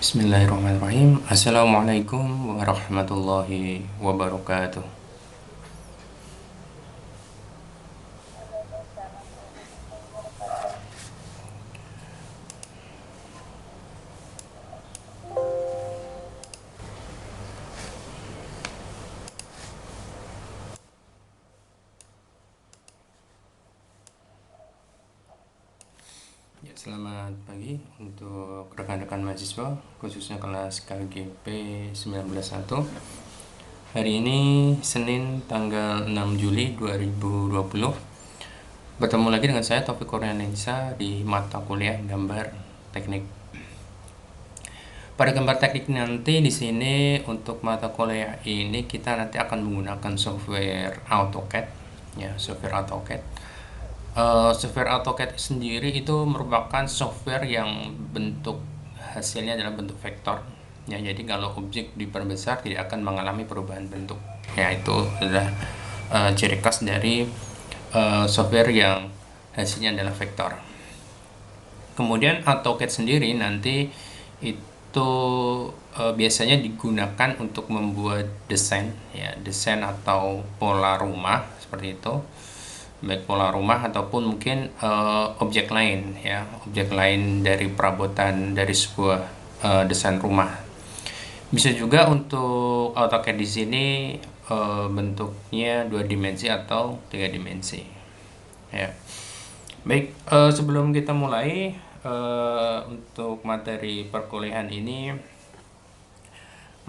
Bismillahirrahmanirrahim. Assalamualaikum warahmatullahi wabarakatuh. Ya, selamat pagi untuk rekan-rekan mahasiswa, khususnya kelas KGP 191. Hari ini Senin tanggal 6 Juli 2020. Bertemu lagi dengan saya Taufik Kurniawansyah di mata kuliah gambar teknik. Pada gambar teknik nanti di sini untuk mata kuliah ini kita nanti akan menggunakan software AutoCAD, ya, software AutoCAD. Software AutoCAD sendiri itu merupakan software yang bentuk hasilnya adalah bentuk vektor. Ya, jadi kalau objek diperbesar tidak akan mengalami perubahan bentuk. Ya, itu adalah ciri khas dari software yang hasilnya adalah vektor. Kemudian AutoCAD sendiri nanti itu biasanya digunakan untuk membuat desain, ya, desain atau pola rumah seperti itu, baik pola rumah ataupun mungkin objek lain, ya, objek lain dari perabotan dari sebuah desain rumah. Bisa juga untuk AutoCAD di sini bentuknya 2 dimensi atau 3 dimensi, ya. Baik, sebelum kita mulai untuk materi perkuliahan ini,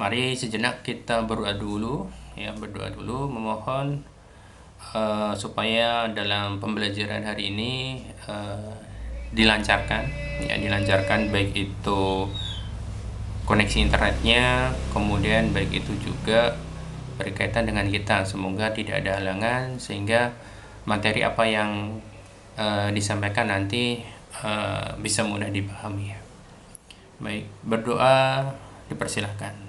mari sejenak kita berdoa dulu, ya, berdoa dulu memohon supaya dalam pembelajaran hari ini dilancarkan, ya, dilancarkan baik itu koneksi internetnya, kemudian baik itu juga berkaitan dengan kita. Semoga tidak ada halangan sehingga materi apa yang disampaikan nanti bisa mudah dipahami. Baik, berdoa dipersilahkan.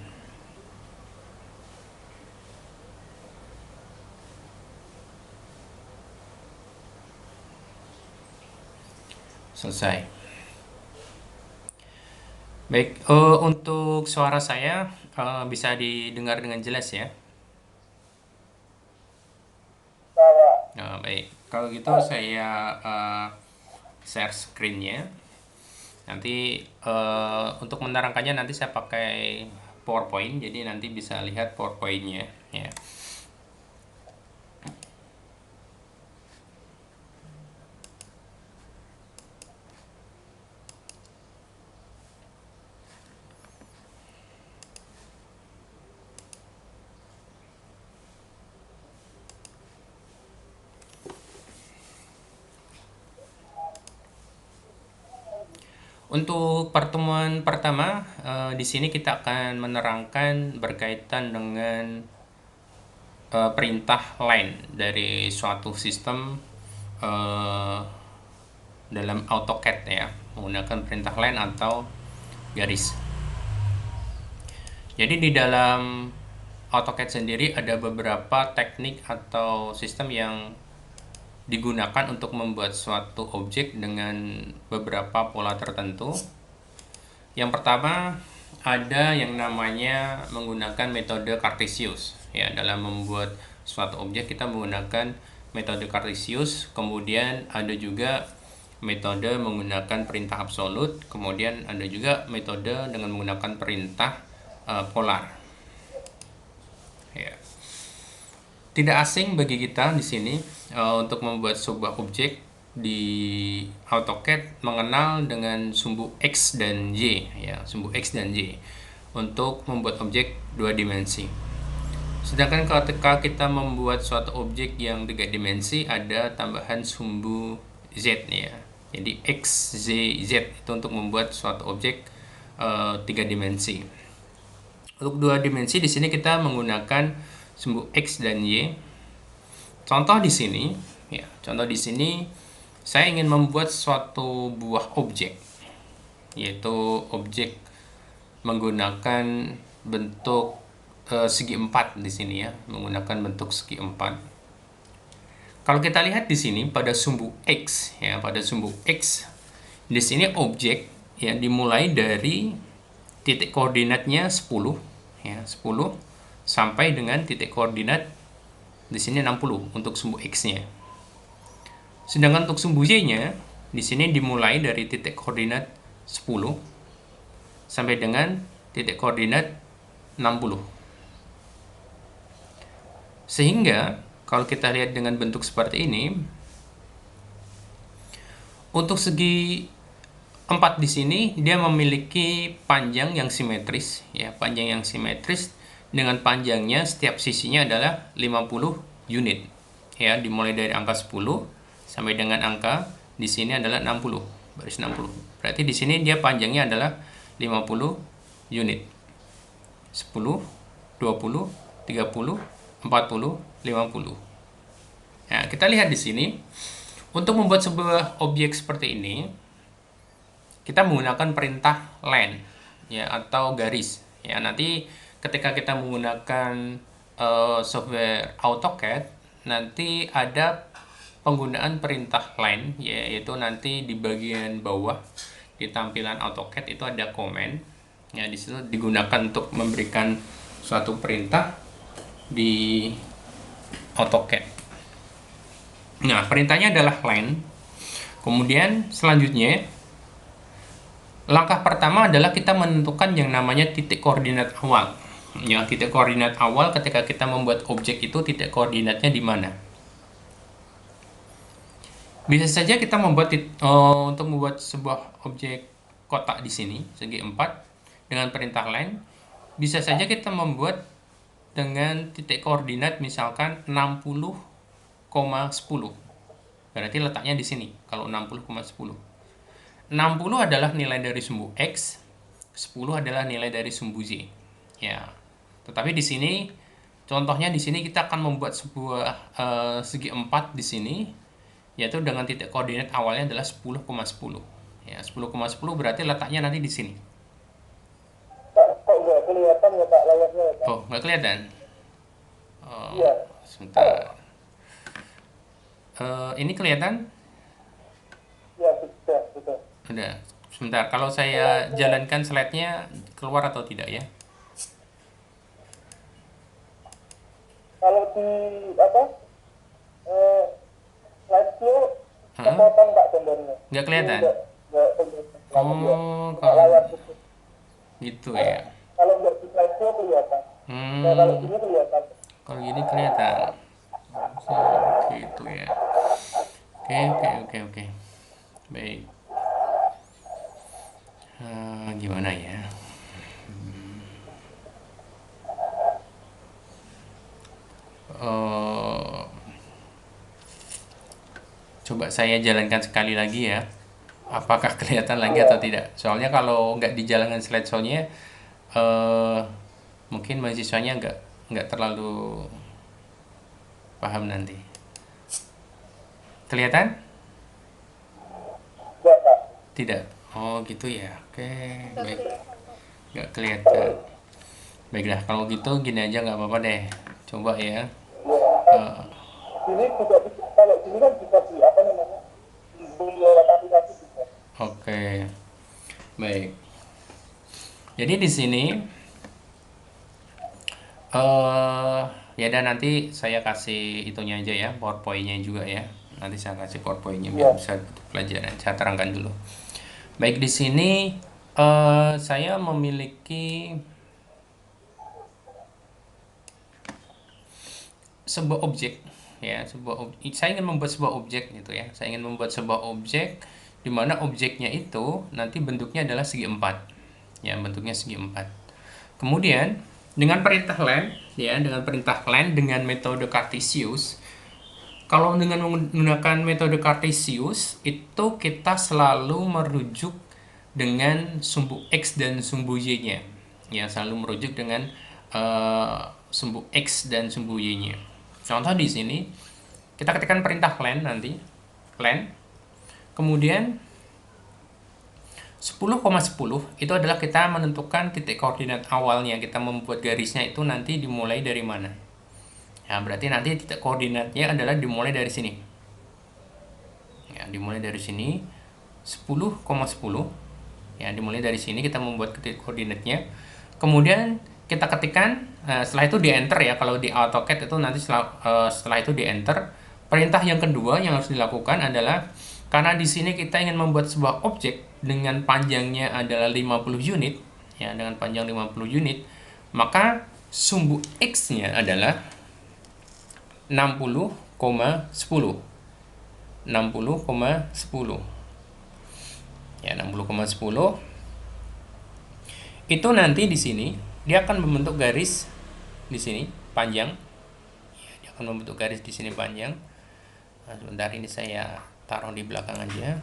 Selesai. Baik, untuk suara saya bisa didengar dengan jelas, ya. Baik, kalau gitu saya share screen-nya. Nanti untuk menerangkannya nanti saya pakai PowerPoint, jadi nanti bisa lihat PowerPoint-nya, ya. Untuk pertemuan pertama, di sini kita akan menerangkan berkaitan dengan perintah line dari suatu sistem dalam AutoCAD, ya, menggunakan perintah line atau garis. Jadi di dalam AutoCAD sendiri ada beberapa teknik atau sistem yang digunakan untuk membuat suatu objek dengan beberapa pola tertentu. Yang pertama ada yang namanya menggunakan metode Cartesius, ya. Dalam membuat suatu objek kita menggunakan metode Cartesius. Kemudian ada juga metode menggunakan perintah absolut. Kemudian ada juga metode dengan menggunakan perintah polar, ya. Tidak asing bagi kita di sini untuk membuat sebuah objek di AutoCAD mengenal dengan sumbu X dan Y, ya, sumbu X dan Y untuk membuat objek 2 dimensi. Sedangkan ketika kita membuat suatu objek yang 3 dimensi ada tambahan sumbu Z, ya. Jadi X, Y, Z itu untuk membuat suatu objek 3 dimensi. Untuk 2 dimensi di sini kita menggunakan sumbu X dan Y. Contoh di sini, ya, contoh di sini saya ingin membuat suatu buah objek, yaitu objek menggunakan bentuk segi 4 di sini, ya, menggunakan bentuk segi 4. Kalau kita lihat di sini pada sumbu X, ya, pada sumbu X di sini objek, ya, dimulai dari titik koordinatnya 10 ya, 10 sampai dengan titik koordinat di sini 60 untuk sumbu X-nya. Sedangkan untuk sumbu Y-nya di sini dimulai dari titik koordinat 10 sampai dengan titik koordinat 60. Sehingga kalau kita lihat dengan bentuk seperti ini, untuk segi 4 di sini dia memiliki panjang yang simetris ya, panjang yang simetris dengan panjangnya setiap sisinya adalah 50 unit ya, dimulai dari angka 10 sampai dengan angka di sini adalah 60, baris 60. Berarti di sini dia panjangnya adalah 50 unit. 10, 20, 30, 40, 50. Nah, kita lihat di sini untuk membuat sebuah objek seperti ini kita menggunakan perintah line ya, atau garis ya. Nanti ketika kita menggunakan software AutoCAD, nanti ada penggunaan perintah line, yaitu nanti di bagian bawah di tampilan AutoCAD itu ada komen ya, di situ digunakan untuk memberikan suatu perintah di AutoCAD. Nah, perintahnya adalah line. Kemudian selanjutnya langkah pertama adalah kita menentukan yang namanya titik koordinat awal. Ya, titik koordinat awal ketika kita membuat objek itu titik koordinatnya di mana? Bisa saja kita membuat untuk membuat sebuah objek kotak di sini segi 4 dengan perintah line. Bisa saja kita membuat dengan titik koordinat misalkan 60,10. Berarti letaknya di sini kalau 60,10. 60 adalah nilai dari sumbu X, 10 adalah nilai dari sumbu Y. Ya. Tetapi di sini contohnya di sini kita akan membuat sebuah segi 4 di sini, yaitu dengan titik koordinat awalnya adalah 10,10. Ya, 10,10 berarti letaknya nanti di sini. Kok nggak kelihatan ya Pak layarnya ya, Pak? Oh, nggak kelihatan? Iya. Sebentar. Ini kelihatan? Ya, sudah. Udah. Sebentar, kalau saya jalankan slide-nya keluar atau tidak ya? Kalau di apa? Slide view Hah? kepotong Pak gambarnya. Nggak kelihatan? Nggak kelihatan. Oh, Cuma layar putih. gitu ya. Kalau nggak di slide view kelihatan. Nah, kalau gini kelihatan. Kalau gini kelihatan. Gitu ya. Oke. Baik. Gimana ya? Coba saya jalankan sekali lagi ya. Apakah kelihatan lagi atau tidak? Soalnya kalau nggak dijalankan slideshow-nya, mungkin mahasiswanya nggak terlalu paham nanti. Kelihatan? Nggak, Pak. Tidak. Oh gitu ya. Oke, baik. Nggak kelihatan. Baiklah, kalau gitu gini aja nggak apa-apa deh. Coba ya. Eh, Ini juga bisa, kalau gini kan bisa di apa namanya? Di lewat aplikasi bisa. Oke, baik. Jadi di sini ya, dan nanti saya kasih itunya aja ya, PowerPoint-nya juga ya. Nanti saya kasih PowerPoint-nya biar bisa untuk pelajaran. Saya terangkan dulu. Baik, di sini saya memiliki sebuah objek ya, saya ingin membuat sebuah objek gitu ya. Saya ingin membuat sebuah objek di mana objeknya itu nanti bentuknya adalah segi 4. Ya, bentuknya segi 4. Kemudian dengan perintah len ya, dengan perintah len dengan metode Cartesius. Kalau dengan menggunakan metode Cartesius itu kita selalu merujuk dengan sumbu X dan sumbu Y-nya. Ya, selalu merujuk dengan sumbu X dan sumbu Y-nya. Contoh di sini kita ketikkan perintah len nanti, len. Kemudian 10,10 itu adalah kita menentukan titik koordinat awalnya. Kita membuat garisnya itu nanti dimulai dari mana. Ya, berarti nanti titik koordinatnya adalah dimulai dari sini. Ya, dimulai dari sini 10,10. Ya, dimulai dari sini kita membuat titik koordinatnya. Kemudian kita ketikkan, setelah itu di enter ya. Kalau di AutoCAD itu nanti setelah itu di enter. Perintah yang kedua yang harus dilakukan adalah, karena di sini kita ingin membuat sebuah objek dengan panjangnya adalah 50 unit, ya, dengan panjang 50 unit, maka sumbu X-nya adalah 60,10. 60,10. Ya, 60,10. Itu nanti di sini dia akan membentuk garis di sini panjang. Ya, dia akan membentuk garis di sini panjang. Nah, sebentar, ini saya taruh di belakang aja.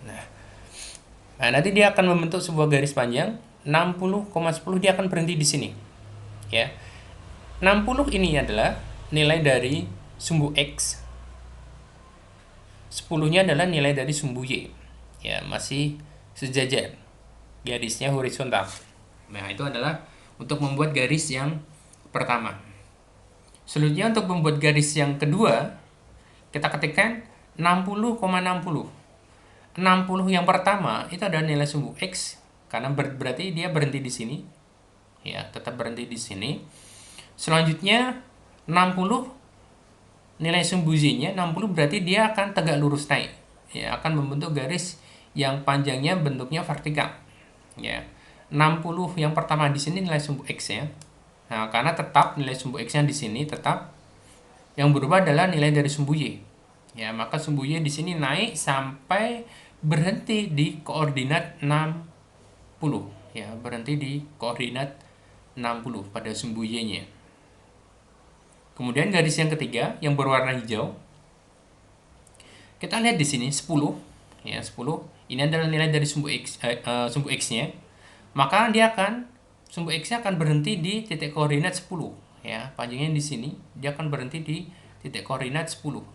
Nah, nanti dia akan membentuk sebuah garis panjang 60,10. Dia akan berhenti di sini. Ya. 60 ini adalah nilai dari sumbu X. 10-nya adalah nilai dari sumbu Y. Ya, masih sejajar. Garisnya horizontal. Nah, itu adalah untuk membuat garis yang pertama. Selanjutnya untuk membuat garis yang kedua, kita ketikkan 60,60. 60 yang pertama itu adalah nilai sumbu X, karena berarti dia berhenti di sini. Ya, tetap berhenti di sini. Selanjutnya 60 nilai sumbu Z-nya 60, berarti dia akan tegak lurus naik. Ya, akan membentuk garis yang panjangnya bentuknya vertikal. Ya. 60 yang pertama di sini nilai sumbu X ya. Nah, karena tetap nilai sumbu X-nya di sini tetap, yang berubah adalah nilai dari sumbu Y. Ya, maka sumbu Y di sini naik sampai berhenti di koordinat 60. Ya, berhenti di koordinat 60 pada sumbu Y-nya. Kemudian garis yang ketiga yang berwarna hijau, kita lihat di sini 10. Ya, 10. Ini adalah nilai dari sumbu X-nya. Maka dia akan, sumbu X-nya akan berhenti di titik koordinat 10. Ya, panjangnya di sini, dia akan berhenti di titik koordinat 10.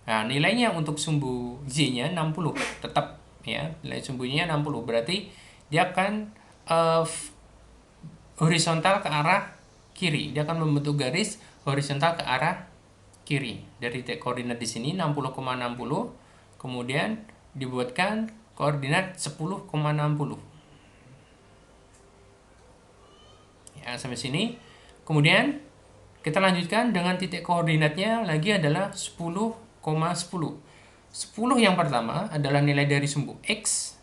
Nah, nilainya untuk sumbu Z-nya 60 tetap ya, nilai sumbunya 60. Berarti dia akan horizontal ke arah kiri. Dia akan membentuk garis horizontal ke arah kiri. Dari titik koordinat di sini 60,60, kemudian dibuatkan koordinat 10,60. Ya, sampai sini. Kemudian kita lanjutkan dengan titik koordinatnya lagi adalah 10,10. 10 yang pertama adalah nilai dari sumbu X,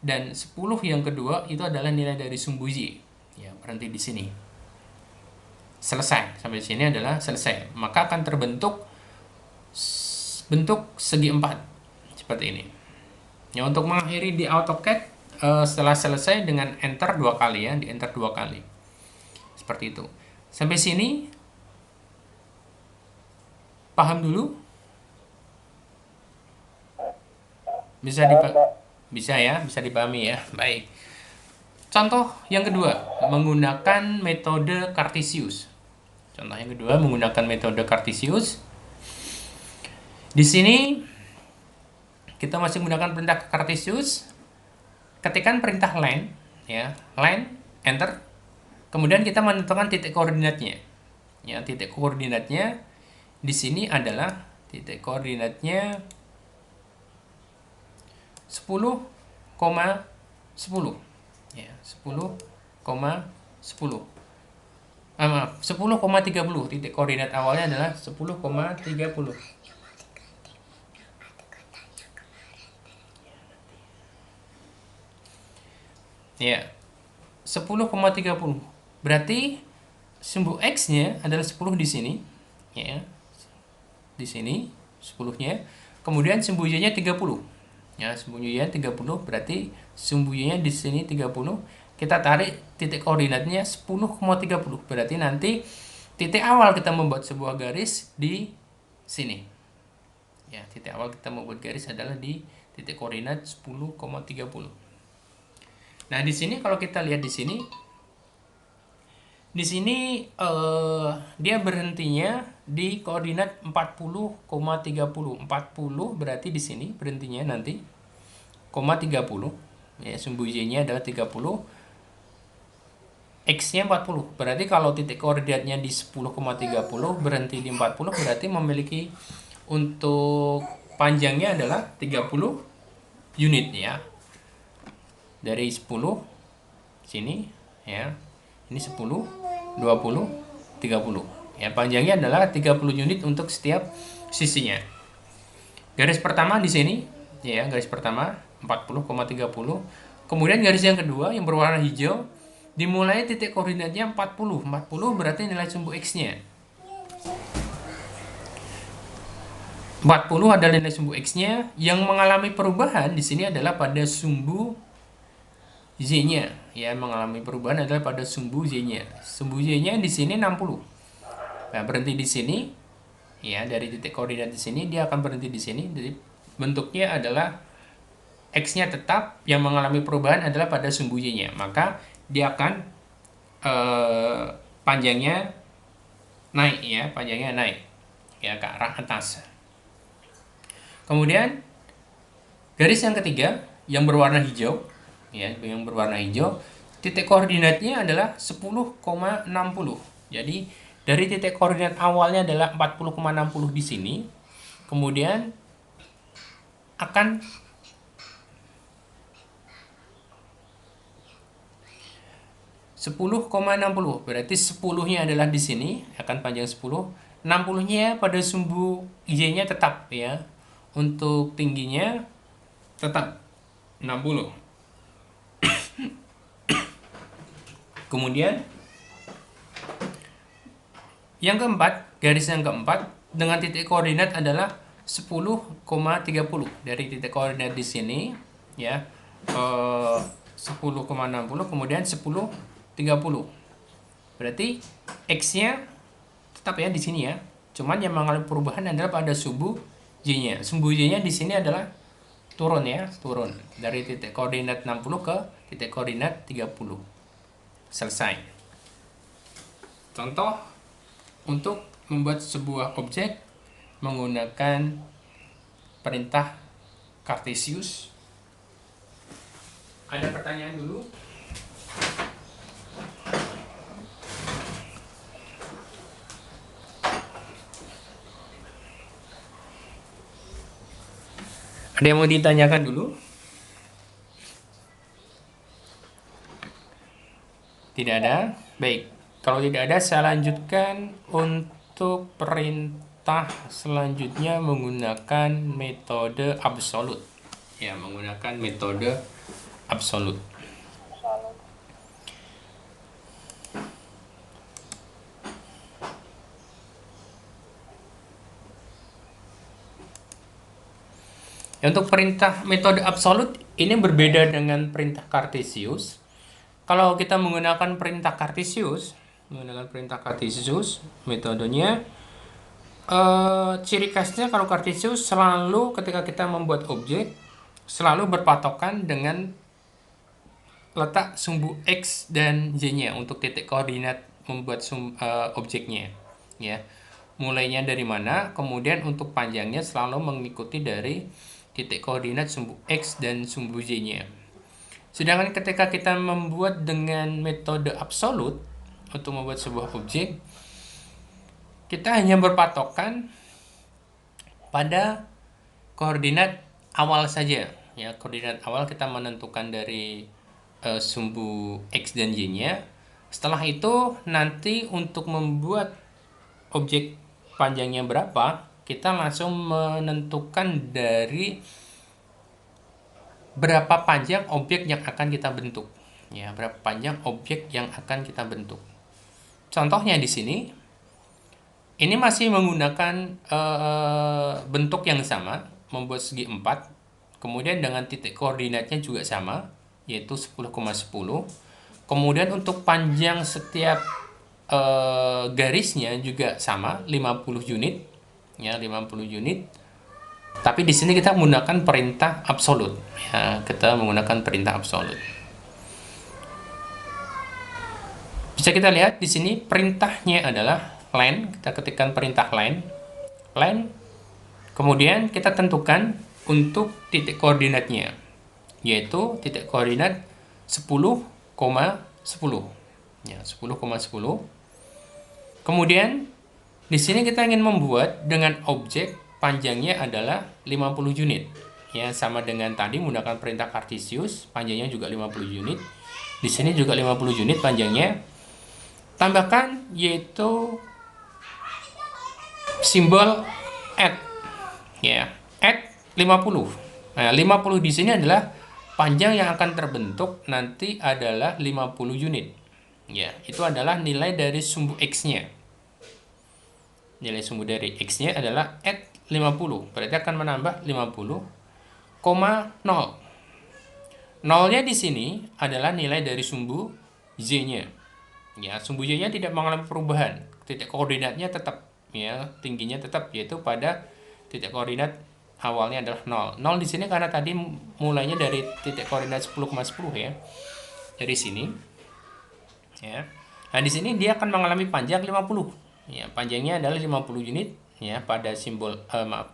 dan 10 yang kedua itu adalah nilai dari sumbu Y. Ya, berhenti di sini. Selesai. Sampai sini adalah selesai. Maka akan terbentuk bentuk segi 4 seperti ini. Ya, untuk mengakhiri di AutoCAD, setelah selesai dengan enter 2 kali ya, di enter 2 kali. Seperti itu. Sampai sini paham dulu? Bisa bisa dipahami ya. Baik. Contoh yang kedua, menggunakan metode Cartesius. Contoh yang kedua menggunakan metode Cartesius. Di sini kita masih menggunakan perintah Cartesius. Ketikkan perintah line ya, line, enter. Kemudian kita menentukan titik koordinatnya. Ya, titik koordinatnya di sini adalah titik koordinatnya 10,10. Ya, 10,10. Maaf, 10,30. Titik koordinat awalnya adalah 10,30. Ya, 10,30. Berarti sumbu X-nya adalah 10 di sini. Ya. Di sini 10-nya. Kemudian sumbu Y-nya 30. Ya, sumbu Y-nya 30, berarti sumbu Y-nya di sini 30. Kita tarik titik koordinatnya 10,30. Berarti nanti titik awal kita membuat sebuah garis di sini. Ya, titik awal kita membuat garis adalah di titik koordinat 10,30. Nah, di sini kalau kita lihat di sini dia berhentinya di koordinat 40,30. 40 berarti di sini berhentinya nanti 30. Ya, sumbu Y-nya adalah 30. X-nya 40. Berarti kalau titik koordinatnya di 10,30 berhenti di 40, berarti memiliki untuk panjangnya adalah 30 unit ya. Dari 10 sini ya. Ini 10, 20, 30. Ya, panjangnya adalah 30 unit untuk setiap sisinya. Garis pertama di sini ya, garis pertama 40,30. Kemudian garis yang kedua yang berwarna hijau dimulai titik koordinatnya 40. 40 berarti nilai sumbu X-nya. 40 adalah nilai sumbu X-nya. Yang mengalami perubahan di sini adalah pada sumbu Z-nya. Ya, mengalami perubahan adalah pada sumbu Z-nya. Sumbu Z-nya di sini 60. Nah, berhenti di sini. Ya, dari titik koordinat di sini dia akan berhenti di sini. Jadi bentuknya adalah X-nya tetap, yang mengalami perubahan adalah pada sumbu Y-nya. Maka dia akan panjangnya naik ya, panjangnya naik ya ke arah atas. Kemudian garis yang ketiga yang berwarna hijau ya, yang berwarna hijau titik koordinatnya adalah 10,60. Jadi dari titik koordinat awalnya adalah 40,60 di sini, kemudian akan Sepuluh koma 60, berarti 10-nya adalah di sini, akan panjang 10. 60-nya pada sumbu Y-nya tetap ya. Untuk tingginya tetap 60. Kemudian yang keempat, garis yang keempat dengan titik koordinat adalah 10,30. Dari titik koordinat di sini ya, 10,60, kemudian 10,30. Berarti X-nya tetap ya di sini ya. Cuman yang mengalami perubahan adalah pada sumbu Y-nya. Sumbu Y-nya di sini adalah turun ya, turun dari titik koordinat 60 ke titik koordinat 30. Selesai. Contoh untuk membuat sebuah objek menggunakan perintah Cartesius. Ada pertanyaan dulu? Ada yang mau ditanyakan dulu? Tidak ada? Baik. Kalau tidak ada, saya lanjutkan untuk perintah selanjutnya menggunakan metode absolut. Ya, menggunakan metode absolut. Untuk perintah metode absolut ini berbeda dengan perintah Cartesius. Kalau kita menggunakan perintah Cartesius, metodenya ciri khasnya kalau Cartesius selalu ketika kita membuat objek selalu berpatokan dengan letak sumbu X dan Y-nya untuk titik koordinat membuat objeknya ya. Mulainya dari mana, kemudian untuk panjangnya selalu mengikuti dari titik koordinat sumbu X dan sumbu Y-nya. Sedangkan ketika kita membuat dengan metode absolut untuk membuat sebuah objek, kita hanya berpatokan pada koordinat awal saja. Ya, koordinat awal kita menentukan dari sumbu X dan Y-nya. Setelah itu nanti untuk membuat objek panjangnya berapa, kita langsung menentukan dari berapa panjang objek yang akan kita bentuk. Ya, berapa panjang objek yang akan kita bentuk. Contohnya di sini, ini masih menggunakan bentuk yang sama, membuat segi 4. Kemudian dengan titik koordinatnya juga sama, yaitu 10,10. Kemudian untuk panjang setiap garisnya juga sama, 50 unit. Ya, 50 unit. Tapi di sini kita menggunakan perintah absolut. Ya, kita menggunakan perintah absolut. Bisa kita lihat di sini perintahnya adalah len. Kita ketikkan perintah len. Kemudian kita tentukan untuk titik koordinatnya, yaitu titik koordinat 10,10. Ya, 10,10. Kemudian di sini kita ingin membuat dengan objek panjangnya adalah 50 unit. Ya, sama dengan tadi menggunakan perintah Cartesius, panjangnya juga 50 unit. Di sini juga 50 unit panjangnya. Tambahkan yaitu simbol add. Ya, add 50. Nah, 50 di sini adalah panjang yang akan terbentuk nanti adalah 50 unit. Ya, itu adalah nilai dari sumbu X-nya. Nilai sumbu dari X-nya adalah add 50. Berarti akan menambah 50, 0. Nolnya di sini adalah nilai dari sumbu Z-nya. Ya, sumbu Y-nya tidak mengalami perubahan. Titik koordinatnya tetap, ya, tingginya tetap, yaitu pada titik koordinat awalnya adalah 0. 0 di sini karena tadi mulainya dari titik koordinat 10,10 ya. Dari sini. Ya. Nah, di sini dia akan mengalami panjang 50. Ya, panjangnya adalah 50 unit ya pada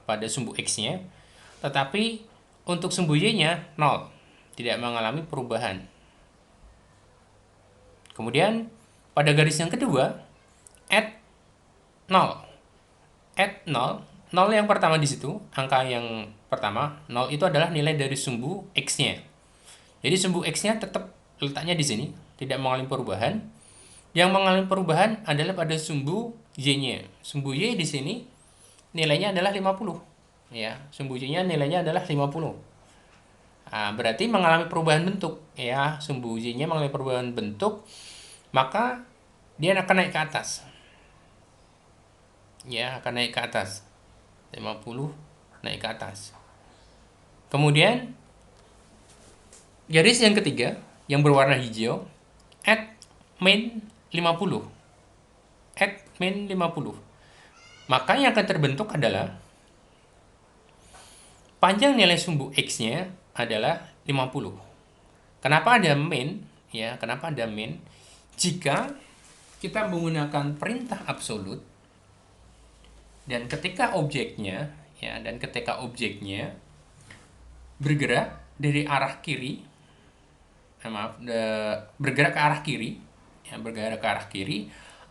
pada sumbu X-nya. Tetapi untuk sumbu Y-nya 0, tidak mengalami perubahan. Kemudian pada garis yang kedua, add 0. Add 0, 0 yang pertama di situ, angka yang pertama, 0 itu adalah nilai dari sumbu X-nya. Jadi sumbu X-nya tetap letaknya di sini, tidak mengalami perubahan. Yang mengalami perubahan adalah pada sumbu Y-nya. Sumbu Y di sini nilainya adalah 50. Ya, sumbu Y-nya nilainya adalah 50. Nah, berarti mengalami perubahan bentuk ya, sumbu Y-nya mengalami perubahan bentuk, maka dia akan naik ke atas. Ya, akan naik ke atas. 50 naik ke atas. Kemudian garis yang ketiga yang berwarna hijau, add min 50. Add min 50. Maka yang akan terbentuk adalah panjang nilai sumbu X-nya adalah 50. Kenapa ada min? Ya, kenapa ada min? Jika kita menggunakan perintah absolut dan ketika objeknya bergerak dari arah kiri, bergerak ke arah kiri, ya, bergerak ke arah kiri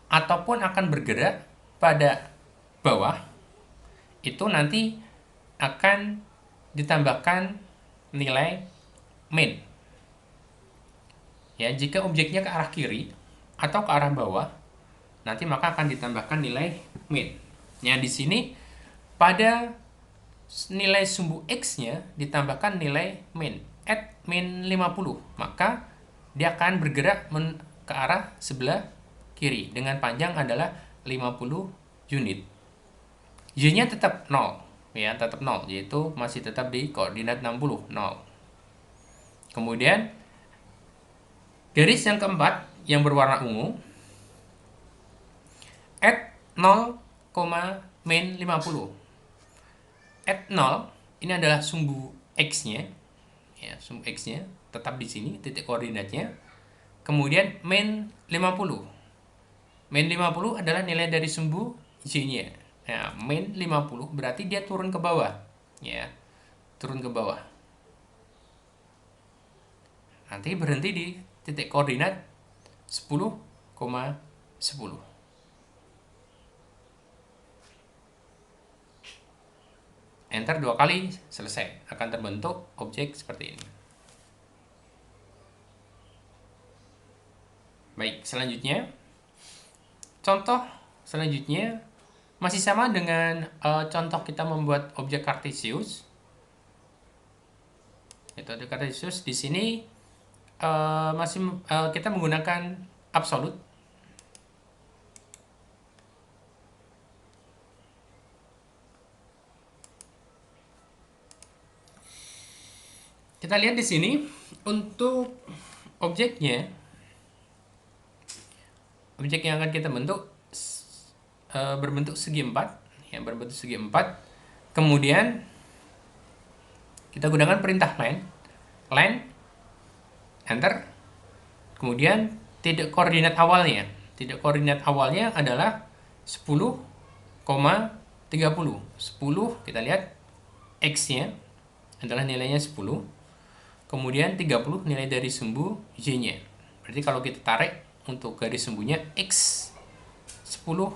ataupun akan bergerak pada bawah, itu nanti akan ditambahkan nilai min. Ya, jika objeknya ke arah kiri atau ke arah bawah, nanti maka akan ditambahkan nilai min. Ya, di sini pada nilai sumbu X-nya ditambahkan nilai min, add min 50. Maka dia akan bergerak ke arah sebelah kiri dengan panjang adalah 50 unit. Y-nya tetap 0. Ya, tetap 0, yaitu masih tetap di koordinat 60, 0. Kemudian garis yang keempat yang berwarna ungu, add 0, min 50. Add 0 ini adalah sumbu X-nya. Ya, sumbu X-nya tetap di sini titik koordinatnya. Kemudian min 50. Min 50 adalah nilai dari sumbu Y-nya. Nah, min 50 berarti dia turun ke bawah. Ya, turun ke bawah. Nanti berhenti di titik koordinat 10,10. Enter 2 kali, selesai. Akan terbentuk objek seperti ini. Baik, selanjutnya. Contoh selanjutnya masih sama dengan contoh kita membuat objek Cartesius. Itu objek Cartesius di sini kita menggunakan absolut. Kita lihat di sini untuk objeknya, objek yang akan kita bentuk berbentuk segi 4, ya, berbentuk segi 4. Kemudian kita gunakan perintah len, enter. Kemudian titik koordinat awalnya adalah 10,30. 10 kita lihat X-nya adalah nilainya 10. Kemudian 30 nilai dari sumbu Y-nya. Berarti kalau kita tarik untuk garis sumbunya X 10,30.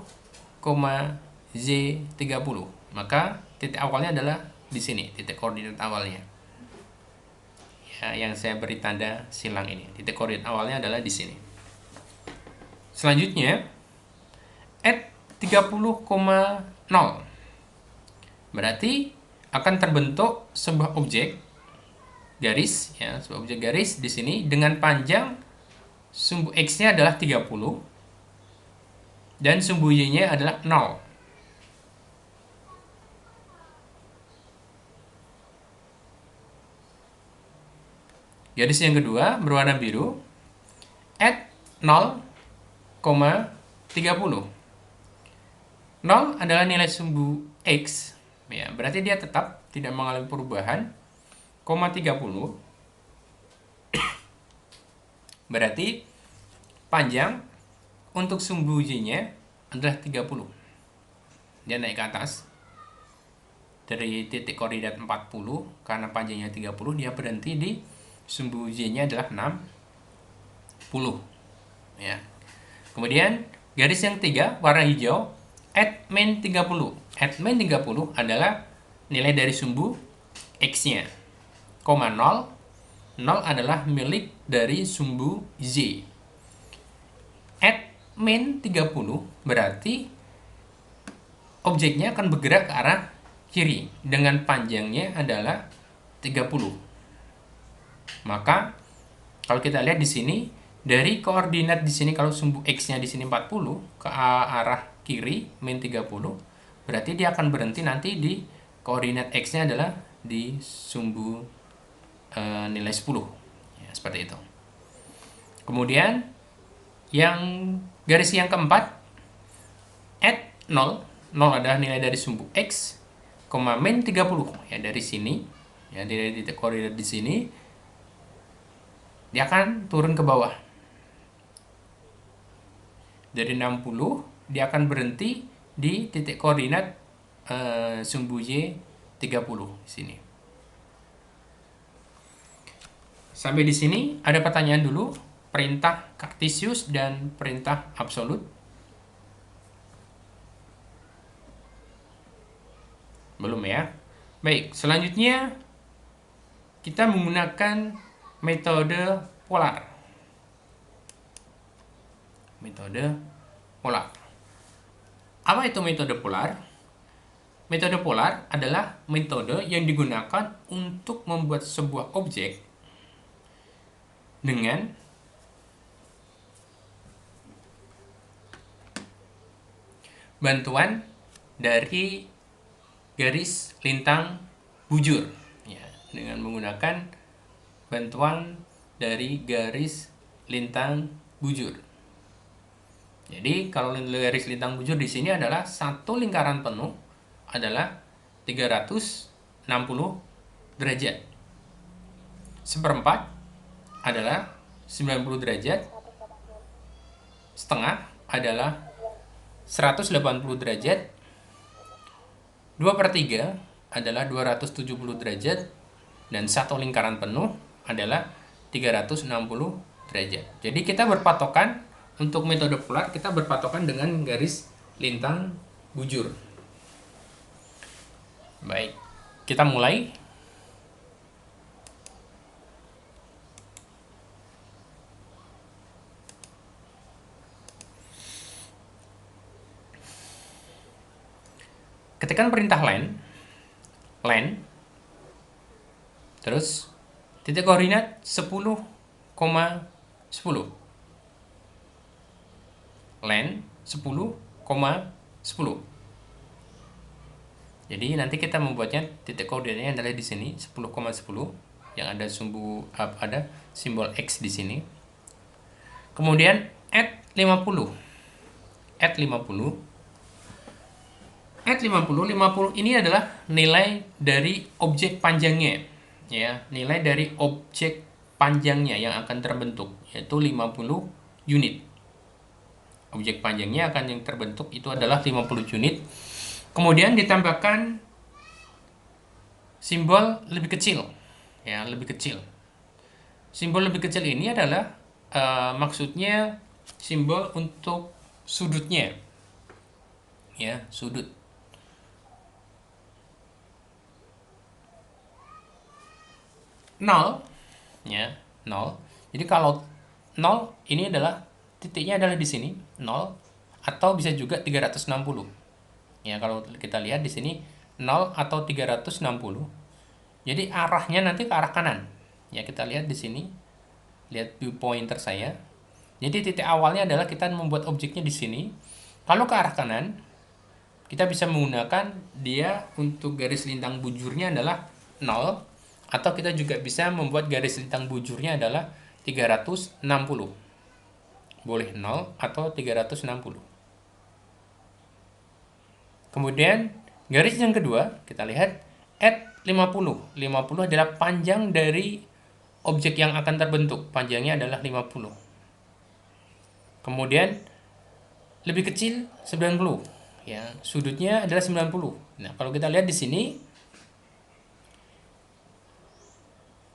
Z30. Maka titik awalnya adalah di sini, titik koordinat awalnya. Ya, yang saya beri tanda silang ini. Titik koordinat awalnya adalah di sini. Selanjutnya, at 30,0. Berarti akan terbentuk sebuah objek garis, ya, sebuah objek garis di sini dengan panjang sumbu X-nya adalah 30 dan sumbu Y-nya adalah 0. Garis yang kedua berwarna biru, at 0,30. 0 adalah nilai sumbu X, ya, berarti dia tetap tidak mengalami perubahan. 30 berarti panjang untuk sumbu Y-nya adalah 30. Dia naik ke atas dari titik koordinat 40, karena panjangnya 30, dia berhenti di sumbu Y-nya adalah 60, ya. Kemudian garis yang ketiga warna hijau, at min 30. At min 30 adalah nilai dari sumbu X-nya, 0 adalah milik dari sumbu Z. At min 30 berarti objeknya akan bergerak ke arah kiri dengan panjangnya adalah 30. Maka kalau kita lihat di sini, dari koordinat di sini, kalau sumbu X-nya di sini 40 ke arah kiri min 30, berarti dia akan berhenti nanti di koordinat X-nya adalah di sumbu nilai 10, ya, seperti itu. Kemudian yang garis yang keempat, at 0 adalah nilai dari sumbu X, min 30, ya, dari sini, ya, dari titik koordinat di sini dia akan turun ke bawah dari 60, dia akan berhenti di titik koordinat sumbu Y 30 di sini. Sampai di sini ada pertanyaan dulu, perintah Cartesius dan perintah absolut. Belum, ya. Baik, selanjutnya kita menggunakan metode polar. Metode polar. Apa itu metode polar? Metode polar adalah metode yang digunakan untuk membuat sebuah objek dengan bantuan dari garis lintang bujur, ya, dengan menggunakan bantuan dari garis lintang bujur. Jadi kalau garis lintang bujur di sini adalah satu lingkaran penuh adalah 360 derajat. Seperempat adalah 90 derajat. Setengah adalah 180 derajat. 2/3 adalah 270 derajat. Dan satu lingkaran penuh adalah 360 derajat. Jadi kita berpatokan untuk metode polar, kita berpatokan dengan garis lintang bujur. Baik, kita mulai. Ketikkan perintah len, terus titik koordinat 10,10. Len 10,10. Jadi nanti kita membuatnya titik koordinatnya adalah di sini 10,10, yang ada ada simbol X di sini. Kemudian at 50. At 50 ini adalah nilai dari objek panjangnya, ya, nilai dari objek panjangnya yang akan terbentuk, yaitu 50 unit. Objek panjangnya akan yang terbentuk itu adalah 50 unit. Kemudian ditambahkan simbol lebih kecil, ya, lebih kecil. Simbol lebih kecil ini adalah maksudnya simbol untuk sudutnya, ya, sudut. 0, ya, 0. Jadi kalau 0 ini adalah titiknya adalah di sini 0, atau bisa juga 360. Ya, kalau kita lihat di sini 0 atau 360. Jadi arahnya nanti ke arah kanan. Ya, kita lihat di sini. Lihat view pointer saya. Jadi titik awalnya adalah kita membuat objeknya di sini. Kalau ke arah kanan, kita bisa menggunakan dia untuk garis lintang bujurnya adalah 0, atau kita juga bisa membuat garis lintang bujurnya adalah 360. Boleh 0 atau 360. Kemudian garis yang kedua, kita lihat at 50. 50 adalah panjang dari objek yang akan terbentuk. Panjangnya adalah 50. Kemudian lebih kecil 90. Ya, sudutnya adalah 90. Nah, kalau kita lihat di sini,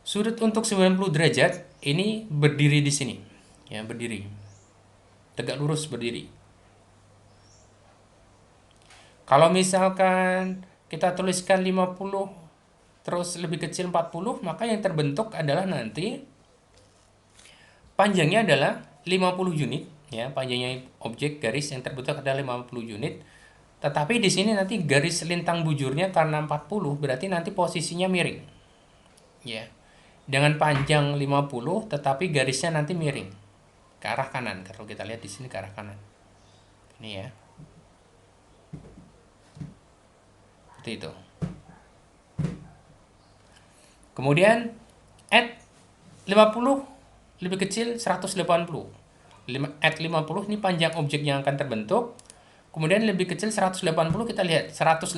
sudut untuk 90 derajat ini berdiri di sini. Ya, berdiri. Tegak lurus berdiri. Kalau misalkan kita tuliskan 50 terus lebih kecil 40, maka yang terbentuk adalah nanti panjangnya adalah 50 unit, ya, panjangnya objek garis yang terbentuk adalah 50 unit. Tetapi di sini nanti garis lintang bujurnya karena 40 berarti nanti posisinya miring. Ya. Dengan panjang 50 tetapi garisnya nanti miring ke arah kanan. Kalau kita lihat di sini ke arah kanan. Ini ya. Seperti itu. Kemudian at 50 lebih kecil 180. At 50 ini panjang objek yang akan terbentuk. Kemudian lebih kecil 180, kita lihat 180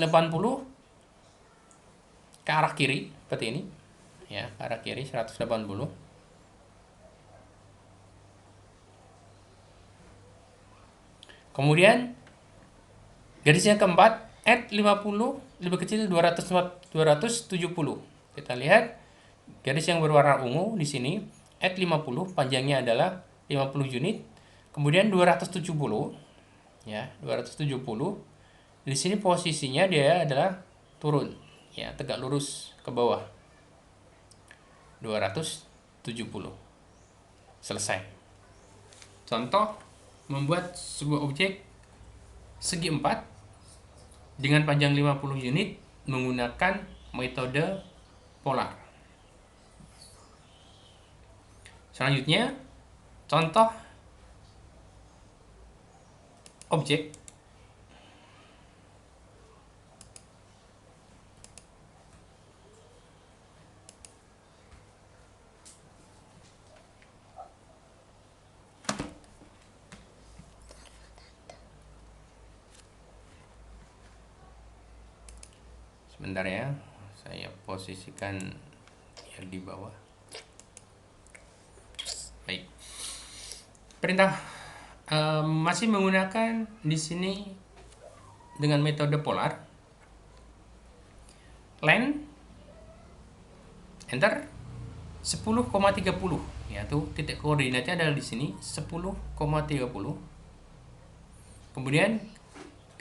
ke arah kiri seperti ini. Ya, ke arah kiri 180. Kemudian garis yang keempat at 50 lebih kecil 270. Kita lihat garis yang berwarna ungu di sini at 50 panjangnya adalah 50 unit. Kemudian 270, ya, 270. Di sini posisinya dia adalah turun, ya, tegak lurus ke bawah. 270. Selesai. Contoh membuat sebuah objek segi 4 dengan panjang 50 unit menggunakan metode polar. Selanjutnya, contoh objek sebentar ya, saya posisikan ya di bawah. Baik. Perintah masih menggunakan di sini dengan metode polar. Len enter 10,30, yaitu titik koordinatnya adalah di sini 10,30. Kemudian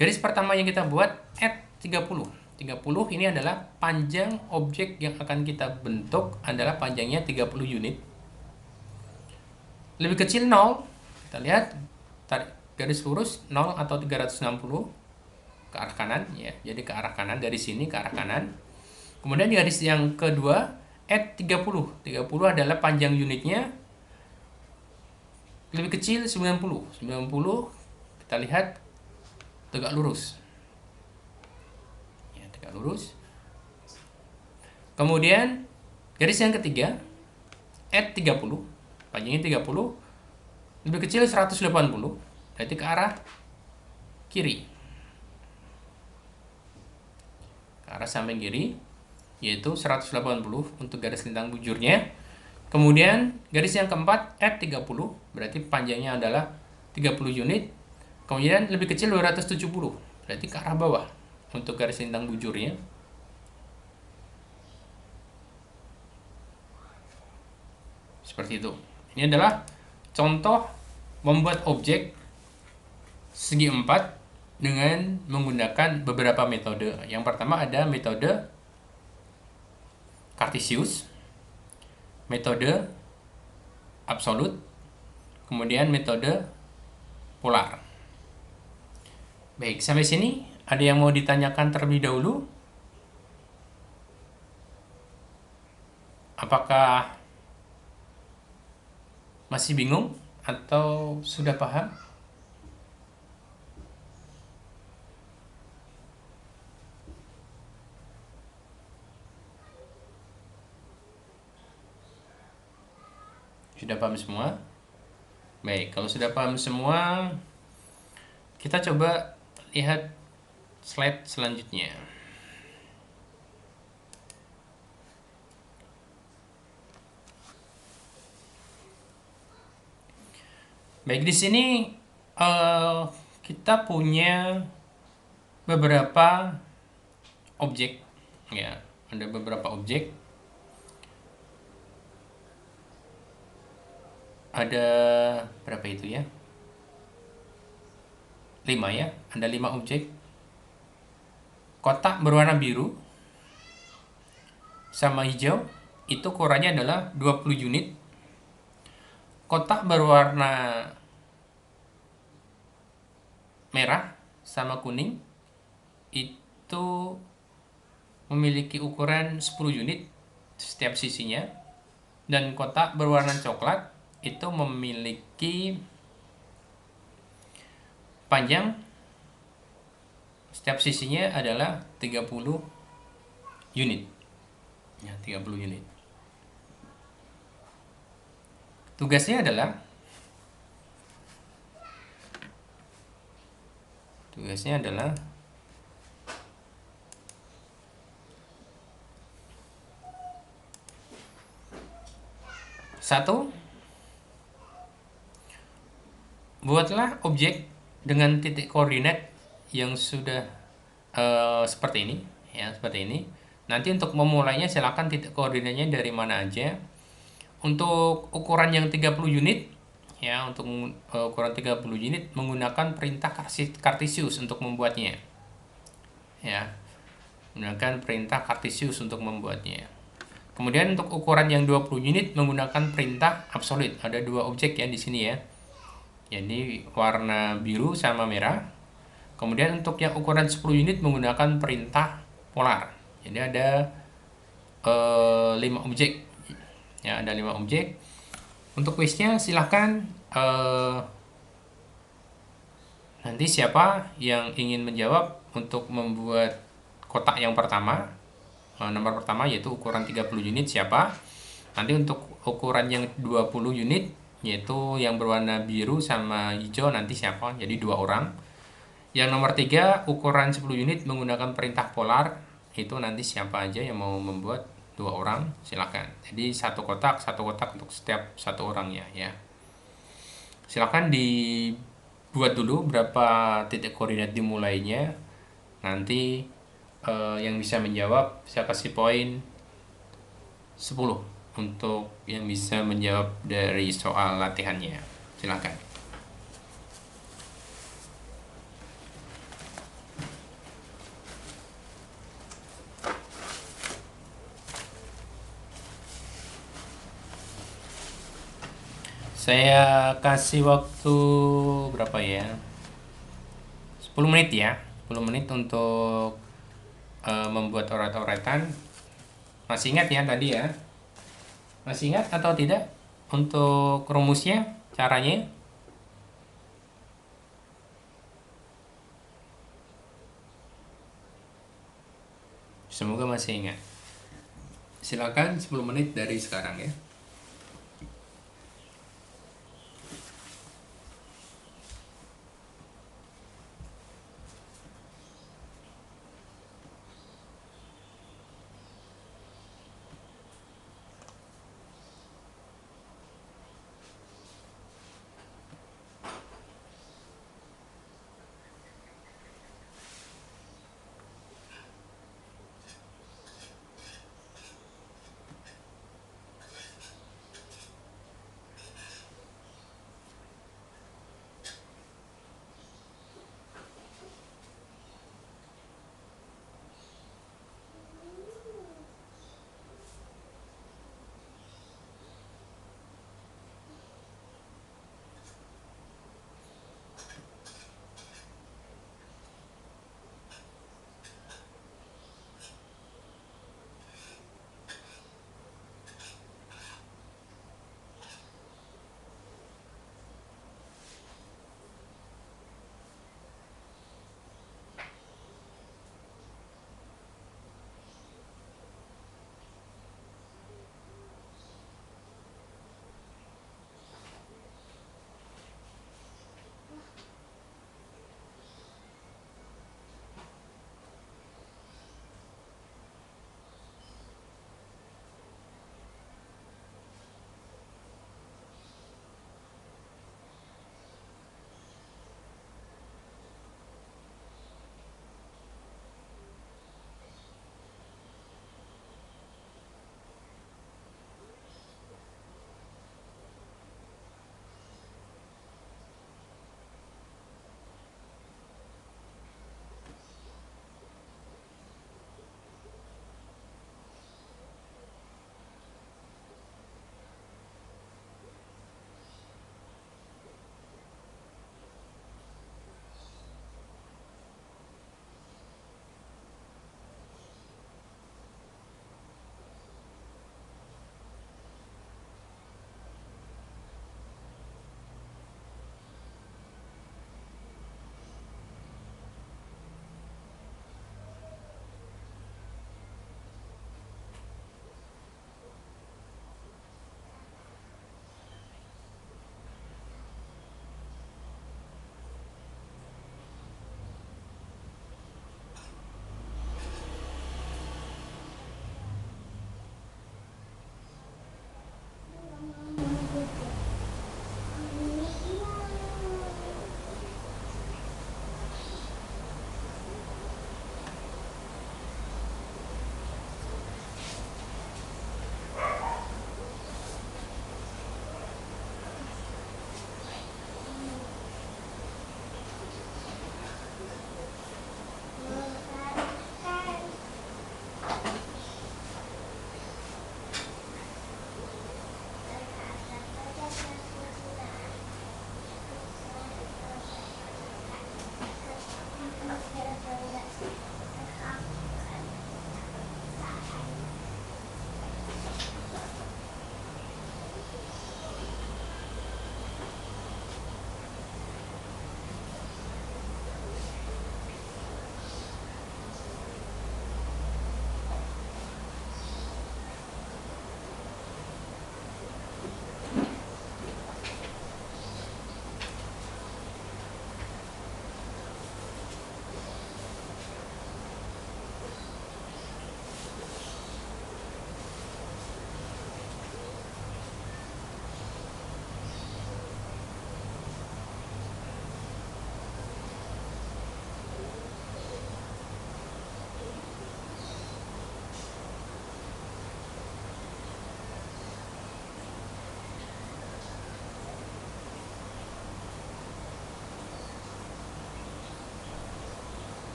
garis pertama yang kita buat at 30. 30 ini adalah panjang objek yang akan kita bentuk adalah panjangnya 30 unit. Lebih kecil 0, kita lihat tarik garis lurus 0 atau 360 ke arah kanan, ya. Jadi ke arah kanan, dari sini ke arah kanan. Kemudian garis yang kedua at 30. 30 adalah panjang unitnya lebih kecil 90. 90 kita lihat tegak lurus. Ya, tegak lurus. Kemudian garis yang ketiga at 30. Panjangnya 30 lebih kecil 180, berarti ke arah kiri, ke arah samping kiri, yaitu 180 untuk garis lintang bujurnya. Kemudian garis yang keempat at 30, berarti panjangnya adalah 30 unit. Kemudian lebih kecil 270, berarti ke arah bawah untuk garis lintang bujurnya. Seperti itu. Ini adalah contoh membuat objek segi 4 dengan menggunakan beberapa metode. Yang pertama ada metode Cartesius. metode absolut, kemudian metode polar. Baik, sampai sini ada yang mau ditanyakan terlebih dahulu? Apakah masih bingung atau sudah paham? Sudah paham semua? Baik, kalau sudah paham semua, kita coba lihat slide selanjutnya. Baik, di sini kita punya beberapa objek, ya, ada beberapa objek. Ada berapa itu ya? 5 ya, ada 5 objek. Kotak berwarna biru sama hijau itu ukurannya adalah 20 unit. Kotak berwarna merah sama kuning itu memiliki ukuran 10 unit setiap sisinya, dan kotak berwarna coklat itu memiliki panjang setiap sisinya adalah 30 unit. Ya, 30 unit. Tugasnya adalah satu, buatlah objek dengan titik koordinat yang sudah seperti ini, ya, seperti ini. Nanti untuk memulainya silakan titik koordinatnya dari mana aja. Untuk ukuran yang 30 unit, ya, untuk ukuran 30 unit menggunakan perintah Cartesius untuk membuatnya. Ya, menggunakan perintah Cartesius untuk membuatnya. Kemudian untuk ukuran yang 20 unit menggunakan perintah absolut. Ada 2 objek ya di sini ya. Jadi warna biru sama merah. Kemudian untuk yang ukuran 10 unit menggunakan perintah polar. Jadi ada 5 objek. Ya, ada 5 objek. Untuk kuisnya silahkan nanti siapa yang ingin menjawab untuk membuat kotak yang pertama, nomor pertama yaitu ukuran 30 unit siapa. Nanti untuk ukuran yang 20 unit yaitu yang berwarna biru sama hijau nanti siapa, jadi 2 orang. Yang nomor 3 ukuran 10 unit menggunakan perintah polar itu nanti siapa aja yang mau membuat, 2 orang silakan. Jadi satu kotak untuk setiap 1 orangnya ya. Silakan dibuat dulu berapa titik koordinat dimulainya. Nanti yang bisa menjawab saya kasih poin 10 untuk yang bisa menjawab dari soal latihannya. Silakan. Saya kasih waktu berapa ya? 10 menit ya. 10 menit untuk membuat oret-oretan. Masih ingat ya tadi ya? Masih ingat atau tidak untuk rumusnya, caranya? Semoga masih ingat. Silakan 10 menit dari sekarang ya.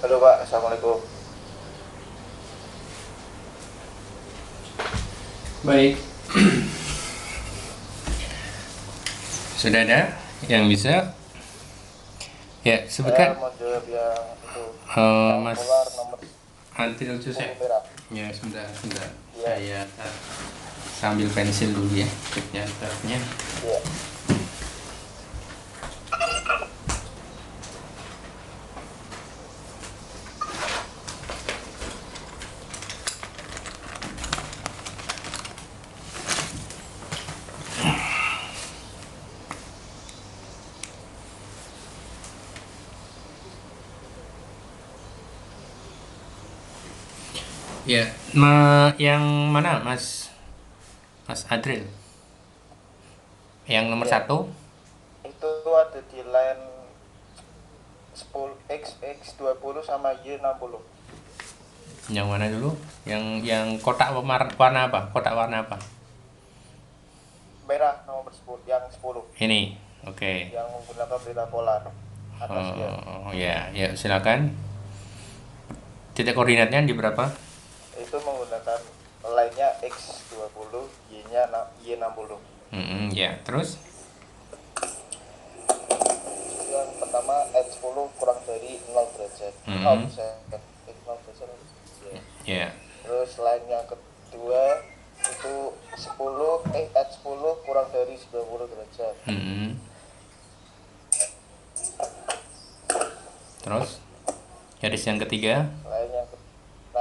Halo Pak, Assalamualaikum. Baik, sudah ada yang bisa? Ya, Saya sebutkan. mau jawab yang Mas polar nomor Antil 10 Joseph. merah. Ya, sebentar, sebentar. Iya, Saya sambil pensil dulu ya, nyatetnya. iya. Ya, yang mana, Mas? Mas Adril? Yang nomor Iya. satu? Itu ada di line 10 X20 sama Y60. Yang mana dulu? Yang kotak warna apa? Kotak warna apa? Merah nomor 10, yang 10 Ini, oke. yang menggunakan beda polar atasnya. Oh ya, ya silakan. Titik koordinatnya di berapa? Itu menggunakan line-nya X20, Y60. Ya, terus? Yang pertama X10 kurang dari 0 derajat. 0 Mm-mm, persen. 0 derajat. Ya. ya. Terus line yang kedua itu 10 kurang dari 90 derajat. Mm-mm. Terus? Garis yang ketiga? Line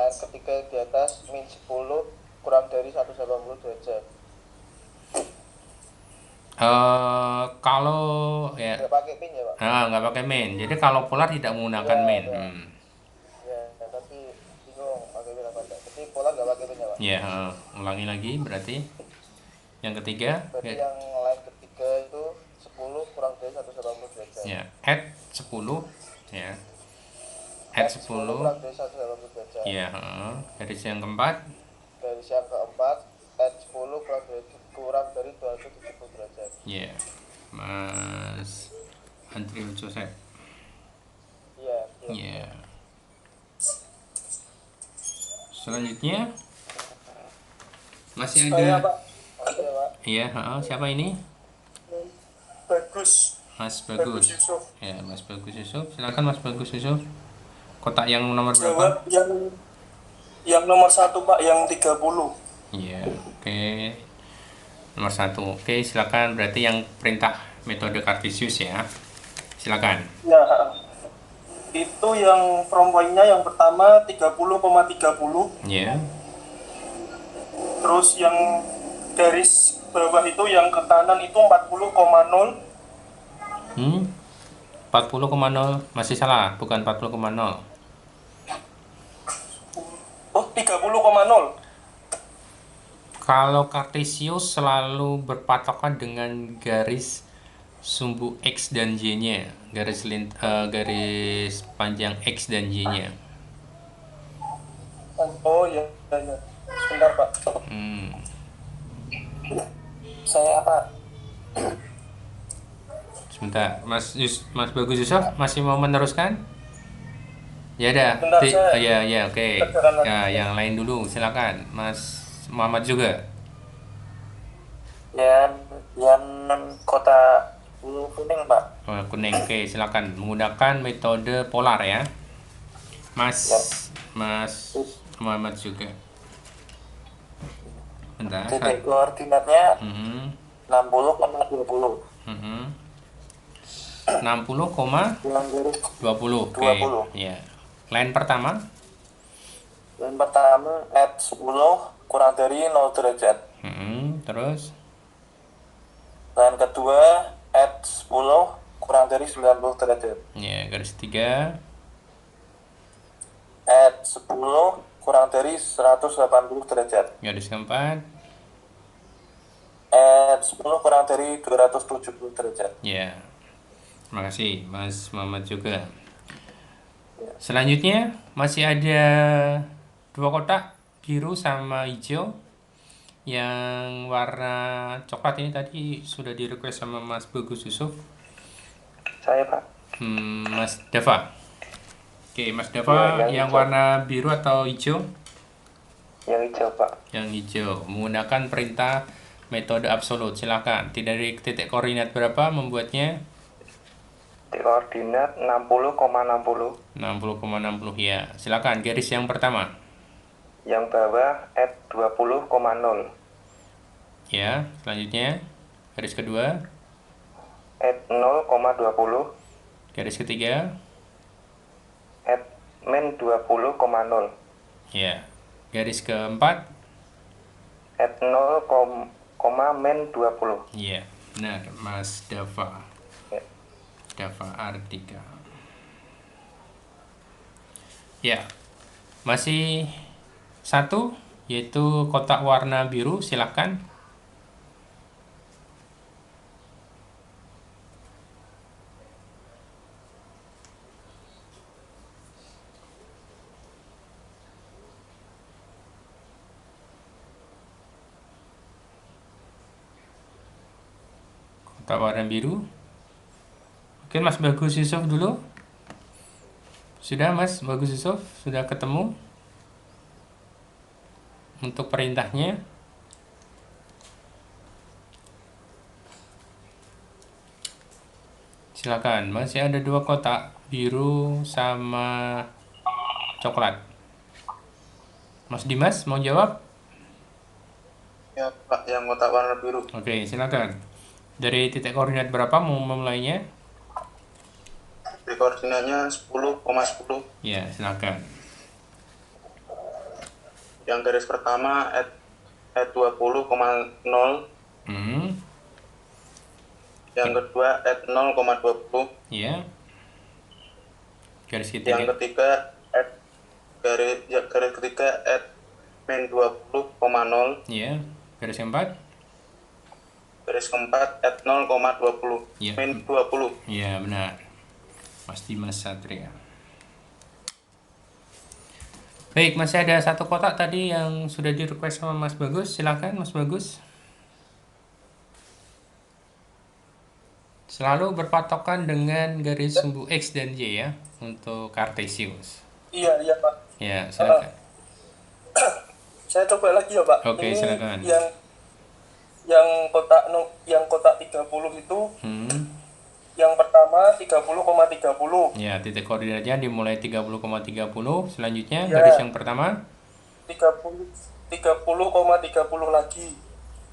ketiga di atas min 10 kurang dari 180 derajat. Kalau ya, Nggak pakai pin ya Pak? nggak pakai main. Jadi kalau polar tidak menggunakan Ya, main. ya, ya, tapi bingung pakai pin apa enggak. Tapi pola nggak pakai pin ya Pak? Ya, ulangi lagi berarti. Yang ketiga, Berarti ya, yang line ketiga itu 10 kurang dari 180 derajat. ya, add 10, ya, add X10 10, kurang dari 180 derajat. ya, garis yang keempat, Garis yang keempat X10 kurang dari 270 derajat. ya, Mas Andrew Joseph, Iya, iya. ya. Selanjutnya masih Saya ada, Pak. Oke Pak. ya, siapa ini? Bagus. Mas Bagus Bagus, Yusuf. ya, Mas Bagus Yusuf. Silakan Mas Bagus Yusuf. Kotak yang nomor berapa? Jawab yang nomor 1 Pak, yang 30. Iya, oke. Nomor satu. Oke, silakan. Berarti yang perintah metode Cartesius ya. Silakan. Ya, itu yang from point-nya yang pertama 30,30. Ya. Terus yang garis bawah itu yang ke kanan itu 40,0. 40,0 masih salah, bukan 40,0. Oh, 30,0. Kalau Cartesius selalu berpatokan dengan garis sumbu X dan Y-nya, garis panjang X dan Y-nya. Oh ya, ya, ya. Sebentar Pak. Hmm. Saya Pak. Sebentar, Mas Bagus Yusuf masih mau meneruskan? Ya udah, Bentar, saya ya oke. kerjakan lagi. Ya, yang lain dulu, silakan. Mas Muhammad juga. Yang kota kuning Pak. Oh, kuning, oke, silakan. Menggunakan metode polar ya. Mas Ya. Mas Muhammad juga. Bentar. Titik koordinatnya Mhm, 60,20. 60,20. Yang garis Oke. 20. Ya. Line pertama. Yang pertama X10 kurang dari 0 derajat. Terus Line kedua X10 kurang dari 90 derajat. ya, garis tiga. X10 kurang dari 180 derajat. Garis keempat. X10 kurang dari 270 derajat. Ya. Terima kasih Mas Muhammad juga. Ya. Selanjutnya masih ada dua kotak, biru sama hijau. Yang warna coklat ini tadi sudah di request sama Mas Bagus Yusuf. Saya Pak. Mas Dava. Oke, Mas Ya, Dava, yang yang hijau. warna biru atau hijau? Yang hijau, Pak. Yang hijau. Menggunakan perintah metode absolut. Silakan. Dari titik koordinat berapa membuatnya? Titik koordinat 60,60. 60,60 ya. Silakan. Garis yang pertama. Yang bawah at 20,0. Ya, selanjutnya garis kedua, At 0,20. garis ketiga. At min 20,0. Ya. Garis keempat. At 0, min 20. Ya, benar, Mas Dava. Ya. Dava Artika. Ya, masih satu, yaitu kotak warna biru. Silakan. Kotak warna biru. Mungkin Mas Bagus Yusuf dulu. Sudah, Mas Bagus Yusuf? Sudah ketemu untuk perintahnya? Silakan. Masih ada dua kotak, biru sama coklat. Mas Dimas mau jawab? Ya, Pak, yang kotak warna biru. Oke, silakan. Dari titik koordinat berapa mau memulainya? Di koordinatnya 10,10. Ya, silakan. Yang garis pertama at 20,0. Hmm, Yang kedua at 0,20. ya. Garis Yang ketiga. ketiga garis ketiga at min 20,0. Ya. Garis keempat. Garis keempat at 0,20. Ya. Min 20. Ya, benar. Mas Dimas Satria. Baik, masih ada satu kotak tadi yang sudah di request sama Mas Bagus. Silakan, Mas Bagus. Selalu berpatokan dengan garis sumbu X dan Y ya untuk Cartesius. Iya, Pak. Ya, silakan. Saya coba lagi ya, Pak. Oke, Ini silakan. yang kotak 30 itu Hmm. yang pertama 30,30. Ya, titik koordinatnya dimulai 30,30. Selanjutnya Ya. garis yang pertama 30,30 lagi.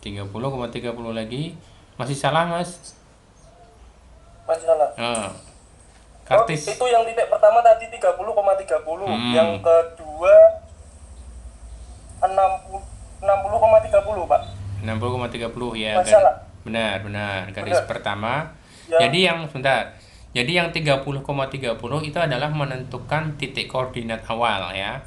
30,30 lagi. Masih salah, Mas? Masih salah. Ah. Oh, Kartis. itu yang titik pertama tadi 30,30. Yang kedua 60,30, Pak. 60,30 ya. Masih salah. Benar. Garis Benar. pertama. Yang- Jadi yang sebentar. Jadi yang 30,30 itu adalah menentukan titik koordinat awal ya.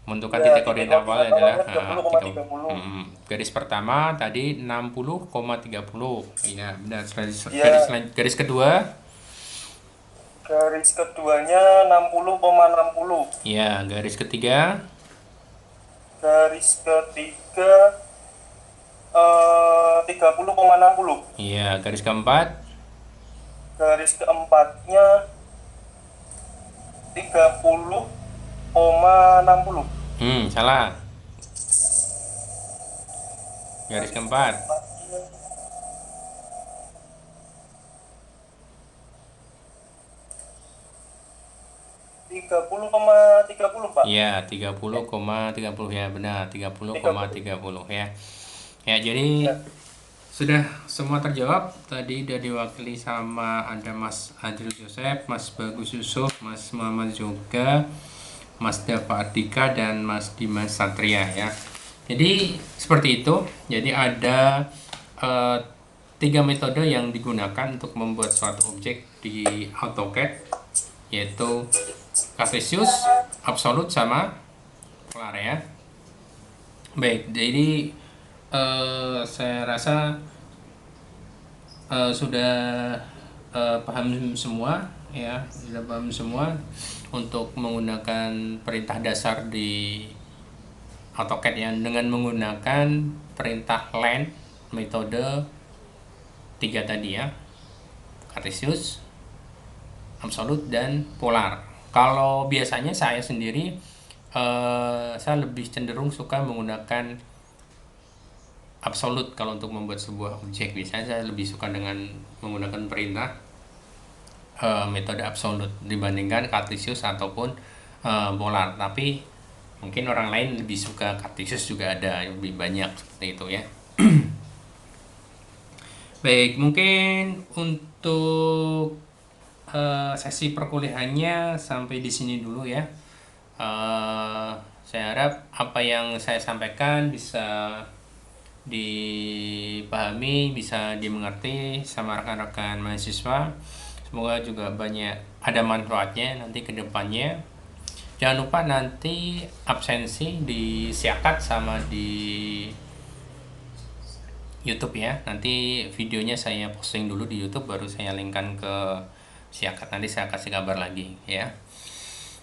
Menentukan Ya, titik titik koordinat awal koordinat adalah awalnya 30,30. garis pertama tadi 60,30. Ya, benar. Ya. Garis kedua. Garis keduanya 60,60. Ya, garis ketiga. Garis ketiga 30,60. Ya, garis keempat. Garis keempatnya 30,60. Salah. Garis keempat. 30,30, Pak. Iya, 30,30 ya, benar. 30,30 ya. Ya, jadi sudah semua terjawab. Tadi udah diwakili sama ada Mas Adil Joseph, Mas Bagus Yusuf, Mas Muhammad juga, Mas Dava Ardika, dan Mas Dimas Satria ya. Jadi seperti itu. Jadi ada tiga metode yang digunakan untuk membuat suatu objek di AutoCAD, yaitu Cartesius, absolut, sama polar ya. Baik, jadi saya rasa sudah paham semua ya, sudah paham semua untuk menggunakan perintah dasar di AutoCAD ya, dengan menggunakan perintah len, metode 3 tadi ya, Cartesius, absolut, dan polar. Kalau biasanya saya sendiri, saya lebih cenderung suka menggunakan absolut kalau untuk membuat sebuah objek. Biasanya saya lebih suka dengan menggunakan perintah metode absolut dibandingkan Cartesius ataupun polar. Tapi mungkin orang lain lebih suka Cartesius, juga ada lebih banyak seperti itu ya. Baik, mungkin untuk sesi perkuliahannya sampai di sini dulu ya. Saya harap apa yang saya sampaikan bisa dipahami, bisa dimengerti sama rekan-rekan mahasiswa. Semoga juga banyak ada manfaatnya nanti ke depannya. Jangan lupa nanti absensi disiakat sama di YouTube ya. Nanti videonya saya posting dulu di YouTube, baru saya linkkan ke siakat. Nanti saya kasih kabar lagi ya.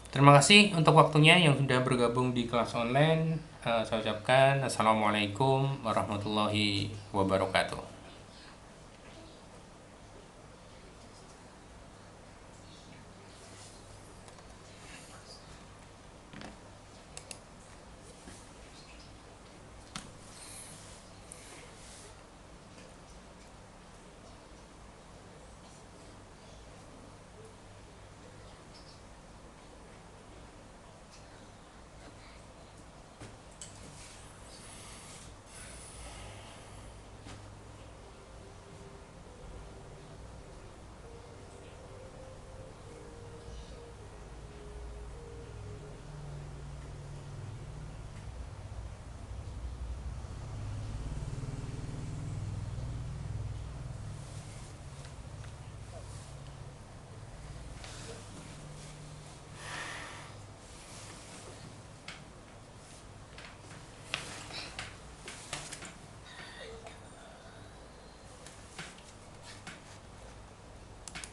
Terima kasih untuk waktunya yang sudah bergabung di kelas online. Saya ucapkan Assalamualaikum warahmatullahi wabarakatuh.